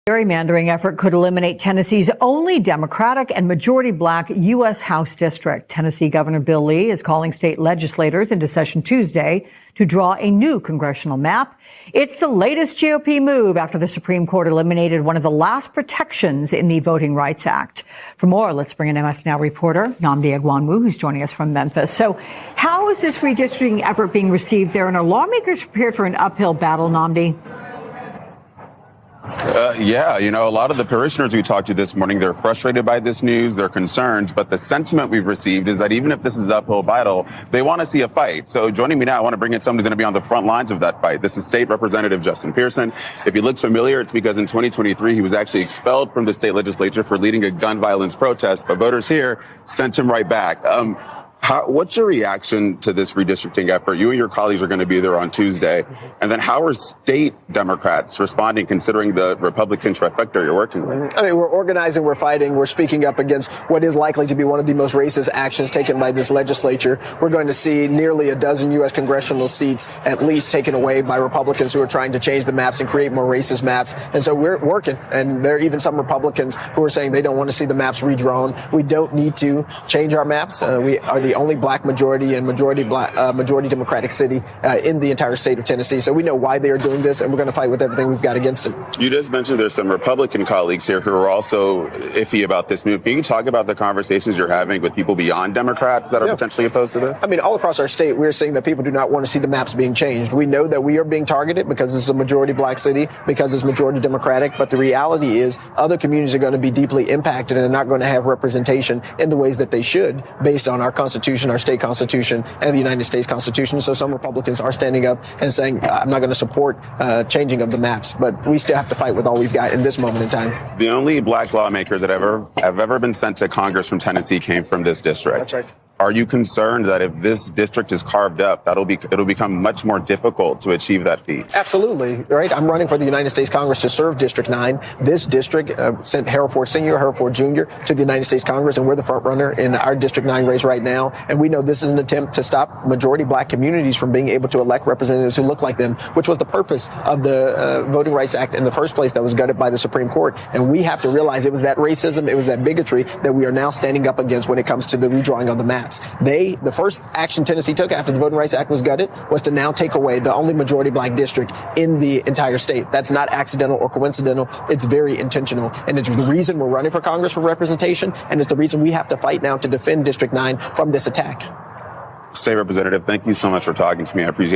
Gerrymandering effort could eliminate Tennessee's only Democratic and majority-black U.S. House district. Tennessee Governor Bill Lee is calling state legislators into session Tuesday to draw a new congressional map. It's the latest GOP move after the Supreme Court eliminated one of the last protections in the Voting Rights Act. For more, let's bring in MS Now reporter Nnamdi Egwuonwu, who's joining us from Memphis. So how is this redistricting effort being received there, and are lawmakers prepared for an uphill battle, Nnamdi? Yeah, a lot of the parishioners we talked to this morning, they're frustrated by this news, they're concerned, but the sentiment we've received is that even if this is an uphill battle, they want to see a fight. So joining me now, I want to bring in someone who's going to be on the front lines of that fight. This is State Representative Justin Pearson. If he looks familiar, it's because in 2023, he was actually expelled from the state legislature for leading a gun violence protest, but voters here sent him right back. What's your reaction to this redistricting effort? You and your colleagues are going to be there on Tuesday. And then how are state Democrats responding, considering the Republican trifecta you're working with? I mean, we're organizing, we're fighting, we're speaking up against what is likely to be one of the most racist actions taken by this legislature. We're going to see nearly a dozen U.S. congressional seats at least taken away by Republicans who are trying to change the maps and create more racist maps. And so we're working. And there are even some Republicans who are saying they don't want to see the maps redrawn. We don't need to change our maps. We are the only black majority and majority Democratic city in the entire state of Tennessee. So we know why they are doing this, and we're going to fight with everything we've got against it. You just mentioned there's some Republican colleagues here who are also iffy about this move. Can you talk about the conversations you're having with people beyond Democrats that are potentially opposed to this? I mean, all across our state, we're seeing that people do not want to see the maps being changed. We know that we are being targeted because this is a majority black city, because it's majority Democratic. But the reality is other communities are going to be deeply impacted and are not going to have representation in the ways that they should based on our Constitution, our state Constitution, and the United States Constitution. So some Republicans are standing up and saying, I'm not going to support changing of the maps. But we still have to fight with all we've got in this moment in time. The only black lawmakers that have ever been sent to Congress from Tennessee came from this district. That's right. Are you concerned that if this district is carved up, it'll become much more difficult to achieve that feat? Absolutely, right? I'm running for the United States Congress to serve District 9. This district sent Harold Ford Sr., Harold Ford Jr. to the United States Congress, and we're the front runner in our District 9 race right now. And we know this is an attempt to stop majority black communities from being able to elect representatives who look like them, which was the purpose of the Voting Rights Act in the first place that was gutted by the Supreme Court. And we have to realize it was that racism, it was that bigotry that we are now standing up against when it comes to the redrawing of the maps. The first action Tennessee took after the Voting Rights Act was gutted was to now take away the only majority black district in the entire state. That's not accidental or coincidental. It's very intentional. And it's the reason we're running for Congress for representation. And it's the reason we have to fight now to defend District 9 from this attack. State Representative, thank you so much for talking to me. I appreciate it.